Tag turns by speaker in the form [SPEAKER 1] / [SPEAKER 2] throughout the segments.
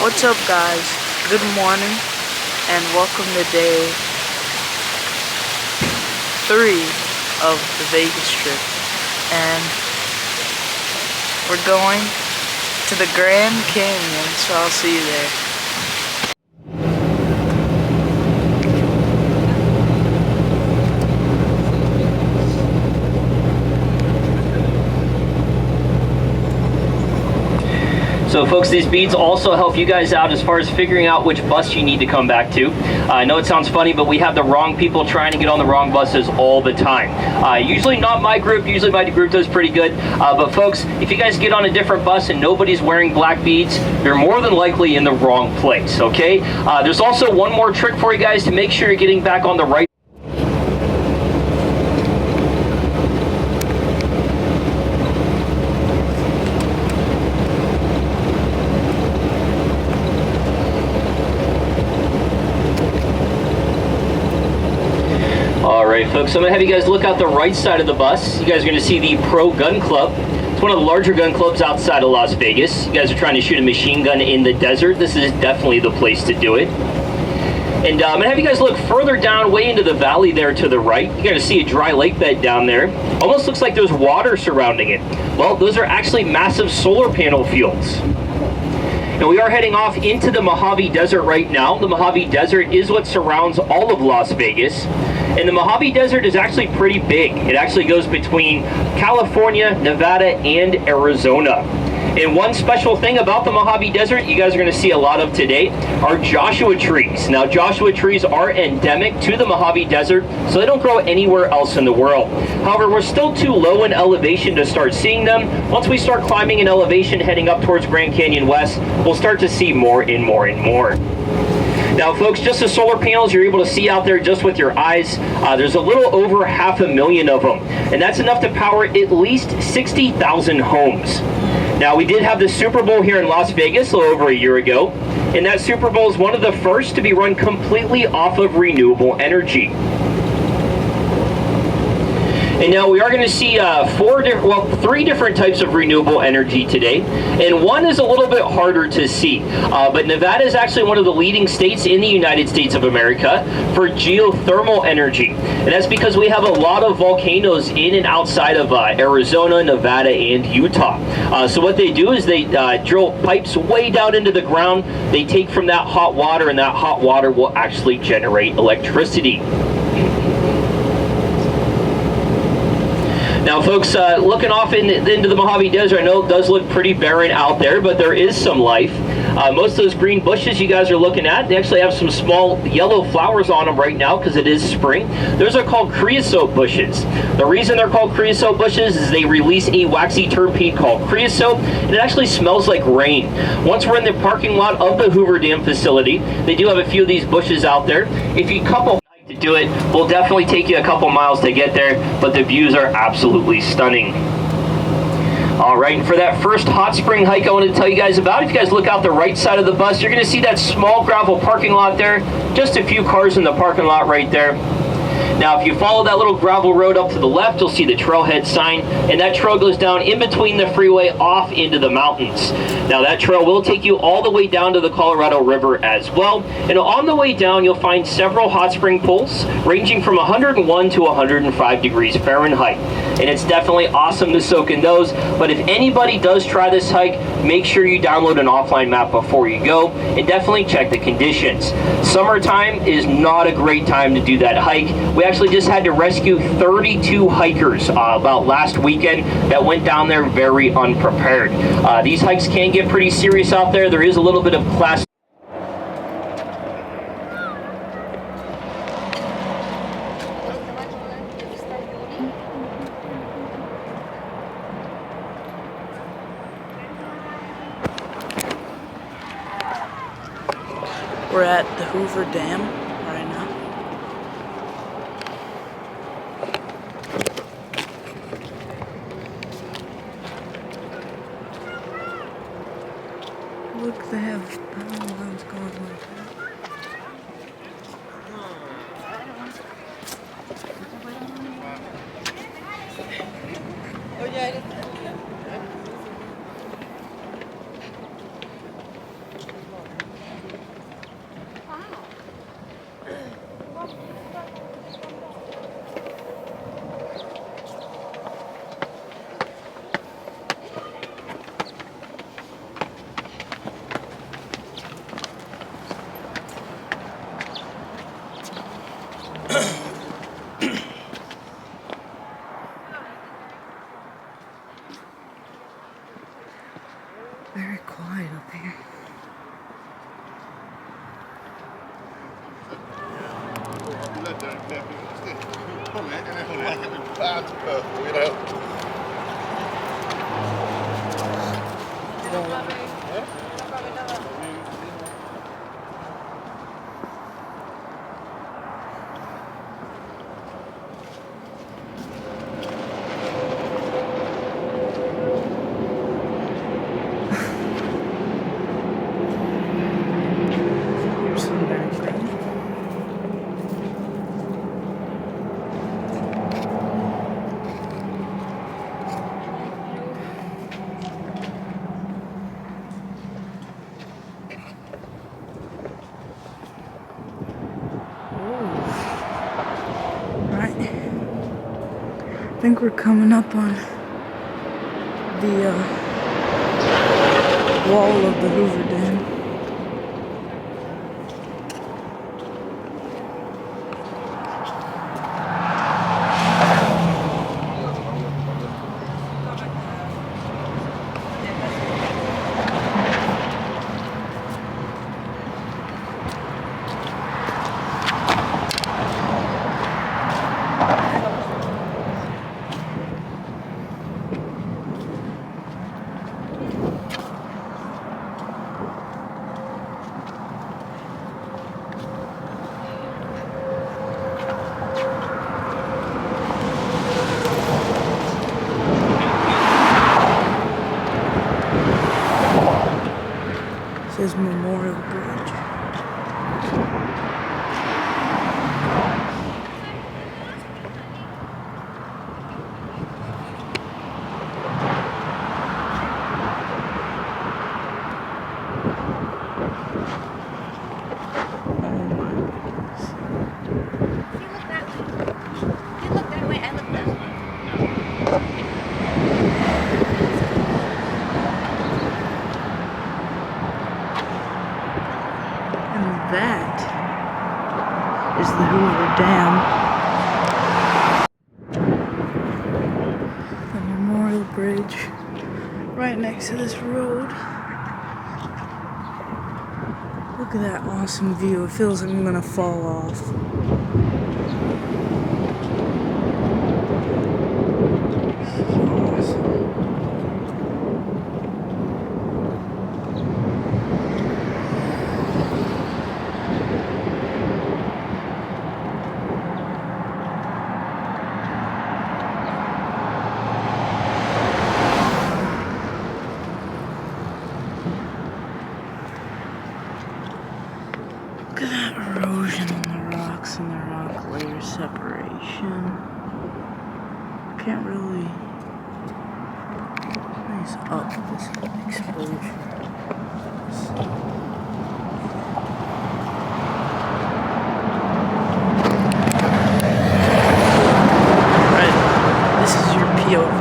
[SPEAKER 1] What's up, guys? Good morning and welcome to day 3 of the Vegas trip. And we're going to the Grand Canyon, so I'll see you there.
[SPEAKER 2] So folks, these beads also help you guys out as far as figuring out which bus you need to come back to. I know it sounds funny, but we have the wrong people trying to get on the wrong buses all the time. Usually not my group, usually my group does pretty good. But folks, if you guys get on a different bus and nobody's wearing black beads, you're more than likely in the wrong place, okay? There's also one more trick for you guys to make sure you're getting back on the right. Alright folks, so I'm going to have you guys look out the right side of the bus. You guys are going to see the Pro Gun Club. It's one of the larger gun clubs outside of Las Vegas. You guys are trying to shoot a machine gun in the desert. This is definitely the place to do it. And I'm going to have you guys look further down, way into the valley there to the right. You're going to see a dry lake bed down there. Almost looks like there's water surrounding it. Well, those are actually massive solar panel fields. And we are heading off into the Mojave Desert right now. The Mojave Desert is what surrounds all of Las Vegas. And the Mojave Desert is actually pretty big. It actually goes between California, Nevada, and Arizona. And one special thing about the Mojave Desert you guys are going to see a lot of today are Joshua trees. Now, Joshua trees are endemic to the Mojave Desert, so they don't grow anywhere else in the world. However, we're still too low in elevation to start seeing them. Once we start climbing in elevation, heading up towards Grand Canyon West, we'll start to see more and more and more. Now folks, just the solar panels you're able to see out there just with your eyes, there's a little over 500,000 of them. And that's enough to power at least 60,000 homes. Now we did have the Super Bowl here in Las Vegas a little over a year ago. And that Super Bowl is one of the first to be run completely off of renewable energy. And now we are going to see three different types of renewable energy today. And one is a little bit harder to see. But Nevada is actually one of the leading states in the United States of America for geothermal energy. And that's because we have a lot of volcanoes in and outside of Arizona, Nevada, and Utah. So what they do is they drill pipes way down into the ground. They take from that hot water, and that hot water will actually generate electricity. Now folks, looking off into the Mojave Desert, I know it does look pretty barren out there, but there is some life. Most of those green bushes you guys are looking at, they actually have some small yellow flowers on them right now because it is spring. Those are called creosote bushes. The reason they're called creosote bushes is they release a waxy terpene called creosote, and it actually smells like rain. Once we're in the parking lot of the Hoover Dam facility, they do have a few of these bushes out there. If you couple to do it, will definitely take you a couple miles to get there, but the views are absolutely stunning. Alright, and for that first hot spring hike I wanted to tell you guys about, if you guys look out the right side of the bus, you're going to see that small gravel parking lot there. Just a few cars in the parking lot right there. Now, if you follow that little gravel road up to the left, you'll see the trailhead sign, and that trail goes down in between the freeway off into the mountains. Now, that trail will take you all the way down to the Colorado River as well, and on the way down, you'll find several hot spring pools ranging from 101 to 105 degrees Fahrenheit, and it's definitely awesome to soak in those. But if anybody does try this hike, make sure you download an offline map before you go, and definitely check the conditions. Summertime is not a great time to do that hike. We actually just had to rescue 32 hikers about last weekend that went down there very unprepared. These hikes can get pretty serious out there. There is a little bit of class.
[SPEAKER 1] We're at the Hoover Dam right now. Look, they have guns going like that. Here's some background. Right. I think we're coming up on the wall of the Hoover Dam. Says Memorial Bridge. That is the Hoover Dam. The Memorial Bridge right next to this road. Look at that awesome view. It feels like I'm gonna fall off. Look at that erosion on the rocks and the rock layer separation. Can't really nice up this exposure. Right, this is your POV.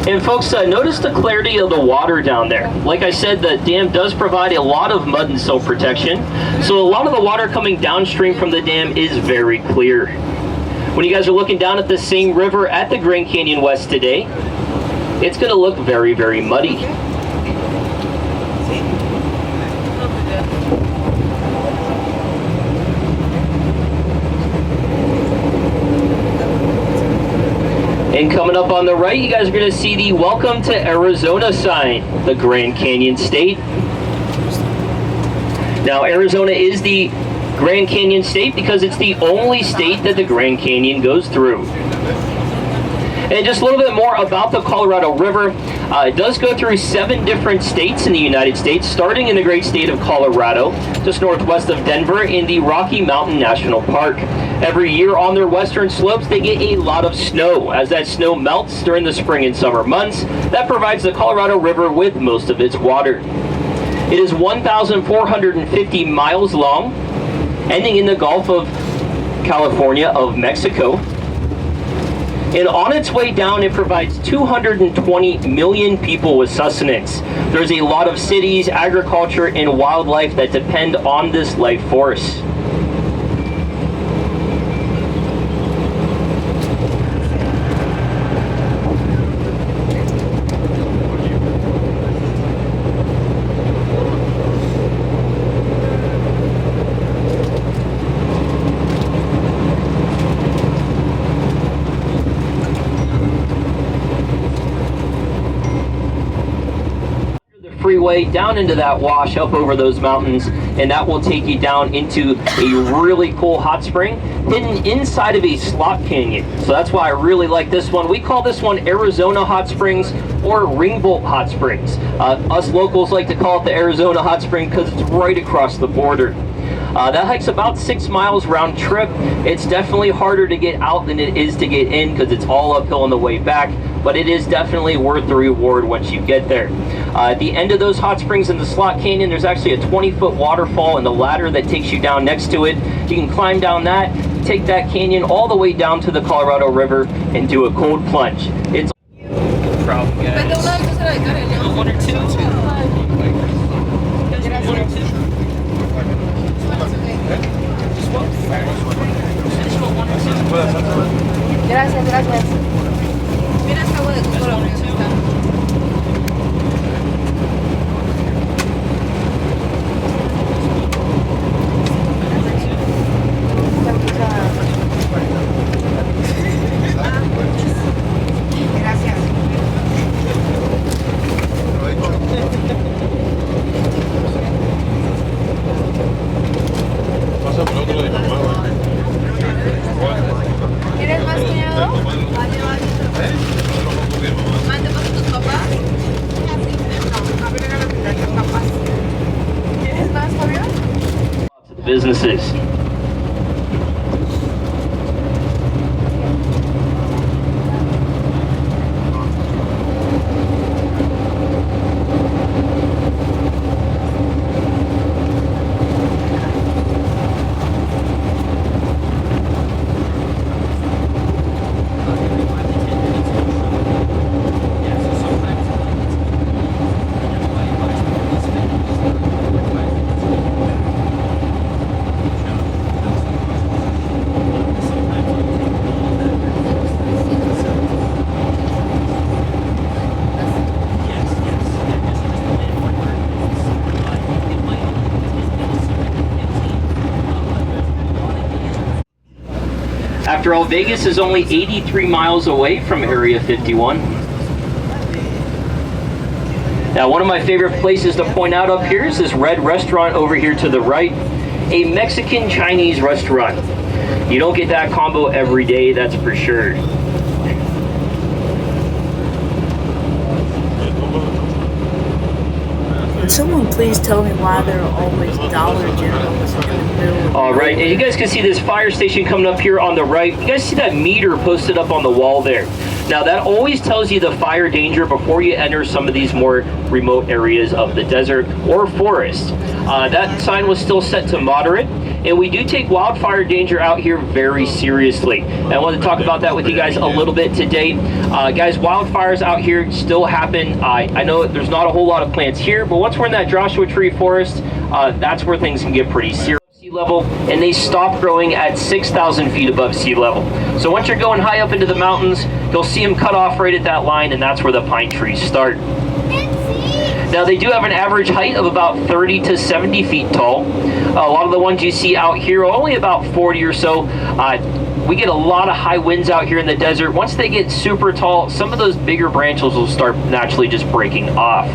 [SPEAKER 2] And folks, notice the clarity of the water down there. Like I said, the dam does provide a lot of mud and silt protection, so a lot of the water coming downstream from the dam is very clear. When you guys are looking down at the same river at the Grand Canyon West today, it's going to look very, very muddy. And coming up on the right, you guys are going to see the Welcome to Arizona sign, the Grand Canyon State. Now, Arizona is the Grand Canyon State because it's the only state that the Grand Canyon goes through. And just a little bit more about the Colorado River. It does go through 7 different states in the United States, starting in the great state of Colorado, just northwest of Denver in the Rocky Mountain National Park. Every year on their western slopes, they get a lot of snow. As that snow melts during the spring and summer months, that provides the Colorado River with most of its water. It is 1,450 miles long, ending in the Gulf of California of Mexico. And on its way down, it provides 220 million people with sustenance. There's a lot of cities, agriculture, and wildlife that depend on this life force. Freeway down into that wash up over those mountains, and that will take you down into a really cool hot spring hidden inside of a slot canyon. So that's why I really like this one. We call this one Arizona Hot Springs or Ringbolt Hot Springs. Us locals like to call it the Arizona Hot Spring because it's right across the border. That hike's about 6 miles round trip. It's definitely harder to get out than it is to get in because it's all uphill on the way back, but it is definitely worth the reward once you get there. At the end of those hot springs in the Slot Canyon, there's actually a 20-foot waterfall and a ladder that takes you down next to it. You can climb down that, take that canyon all the way down to the Colorado River and do a cold plunge. It's no problem, guys. One or two.
[SPEAKER 3] Gracias, gracias. Mira esta agua de tu solo. ¿Quieres más, cuñado? Vale, vale. Mande más a tus papás. A ver, a tus papás. ¿Quieres más, Fabio?
[SPEAKER 2] Businesses. After all, Vegas is only 83 miles away from Area 51. Now, one of my favorite places to point out up here is this red restaurant over here to the right, a Mexican-Chinese restaurant. You don't get that combo every day, that's for sure.
[SPEAKER 1] Would someone please tell me why there are always Dollar Generals in the middle?
[SPEAKER 2] All right, and you guys can see this fire station coming up here on the right. You guys see that meter posted up on the wall there? Now that always tells you the fire danger before you enter some of these more remote areas of the desert or forest. That sign was still set to moderate. And we do take wildfire danger out here very seriously. And I want to talk about that with you guys a little bit today. Guys, wildfires out here still happen. I know there's not a whole lot of plants here, but once we're in that Joshua Tree forest, that's where things can get pretty serious. Sea level, and they stop growing at 6,000 feet above sea level. So once you're going high up into the mountains, you'll see them cut off right at that line, and that's where the pine trees start. Now they do have an average height of about 30 to 70 feet tall. A lot of the ones you see out here are only about 40 or so. We get a lot of high winds out here in the desert. Once they get super tall, some of those bigger branches will start naturally just breaking off.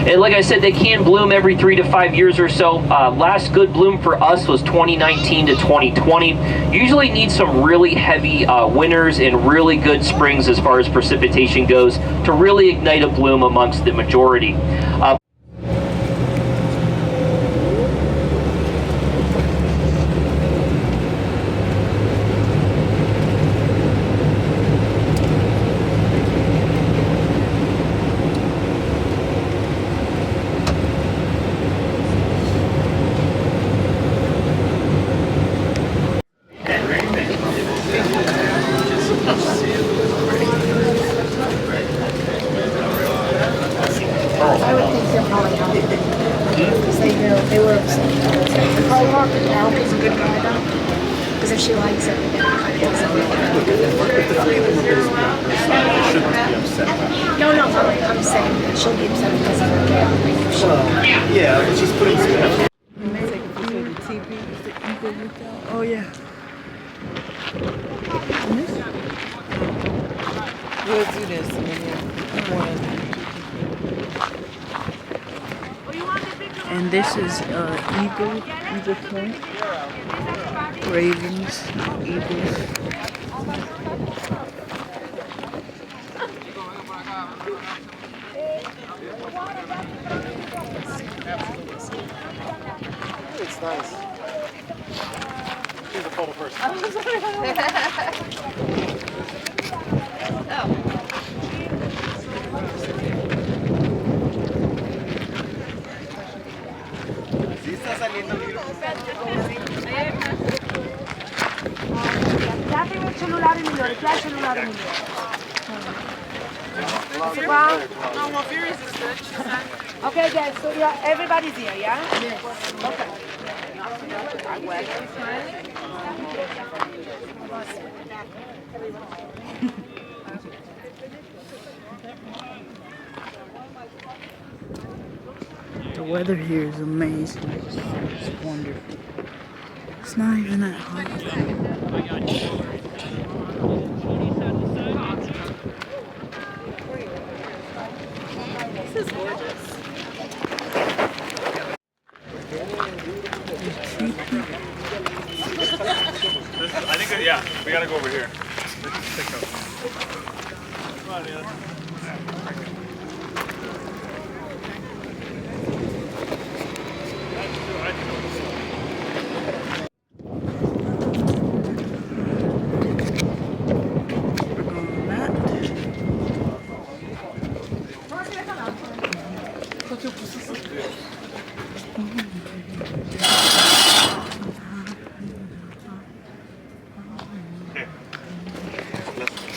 [SPEAKER 2] And like I said, they can bloom every 3 to 5 years or so. Last good bloom for us was 2019 to 2020. Usually need some really heavy winters and really good springs as far as precipitation goes to really ignite a bloom amongst the majority.
[SPEAKER 3] I would think they're probably out. Because they were upset. They're probably hard, but now he's a good guy though. Because if she likes it, then it kind of doesn't No, I'm saying that she'll be upset because of her cat. Like if she...
[SPEAKER 4] Yeah, but she's putting some.
[SPEAKER 1] Oh yeah.
[SPEAKER 5] We'll do this and then
[SPEAKER 1] And this is eagle point. Ravens, eagles.
[SPEAKER 4] It's nice. She's a photo person. Sí está saliendo bien.
[SPEAKER 3] Date il cellulare migliore, piace il cellulare migliore.
[SPEAKER 5] No, well, Furious is good. She said.
[SPEAKER 3] Okay guys, so yeah, everybody's here, yeah? Yes. Okay.
[SPEAKER 1] The weather here is amazing. It's wonderful. It's not even that hot.
[SPEAKER 5] This is gorgeous.
[SPEAKER 4] I think, yeah, we gotta go over here. Come on, Neil.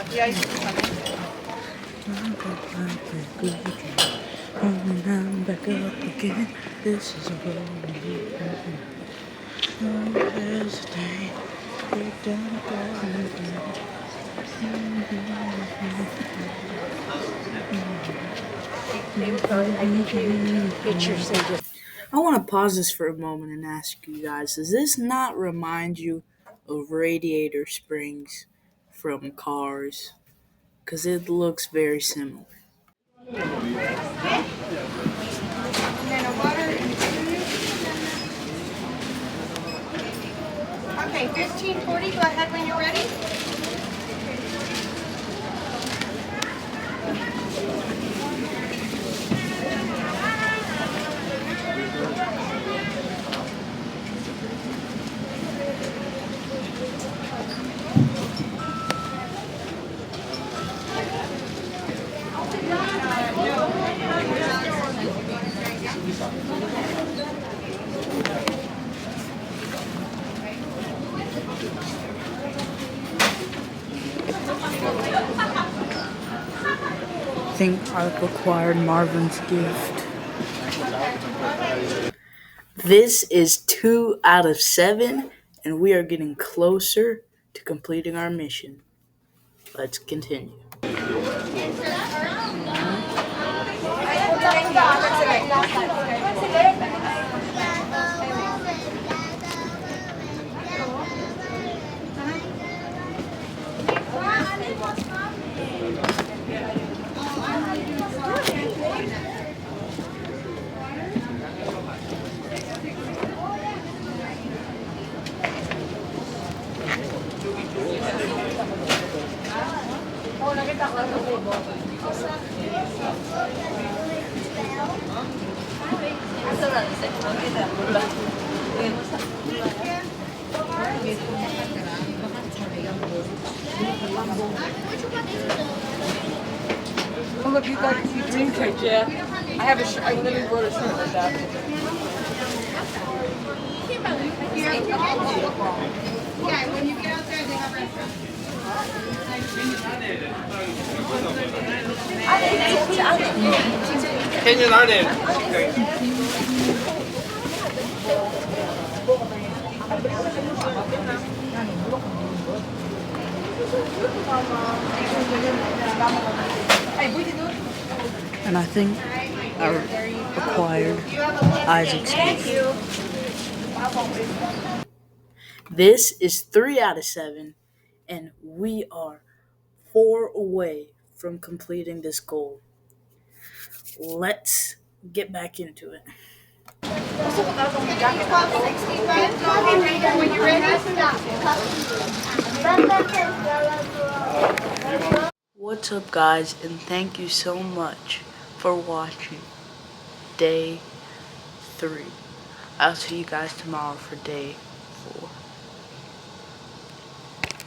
[SPEAKER 5] Aquí hay
[SPEAKER 1] Back up again. This is a road. Don't hesitate. Break down I want to pause this for a moment and ask you guys, does this not remind you of Radiator Springs from Cars? Because it looks very similar.
[SPEAKER 3] Okay, 1540, go ahead when you're ready.
[SPEAKER 1] think I've acquired Marvin's gift. This is 2 out of 7, and we are getting closer to completing our mission. Let's continue.
[SPEAKER 5] Oh, look, you got your dream cake, yeah. I have a shirt. I literally wrote a shirt like that.
[SPEAKER 3] Yeah, when you get out there, they have restaurants.
[SPEAKER 4] Kenyan onion.
[SPEAKER 1] And I think I acquired Isaac's gift. This is 3 out of 7, and we are 4 away from completing this goal. Let's get back into it.
[SPEAKER 3] When you're ready.
[SPEAKER 1] What's up, guys, and thank you so much for watching day 3. I'll see you guys tomorrow for day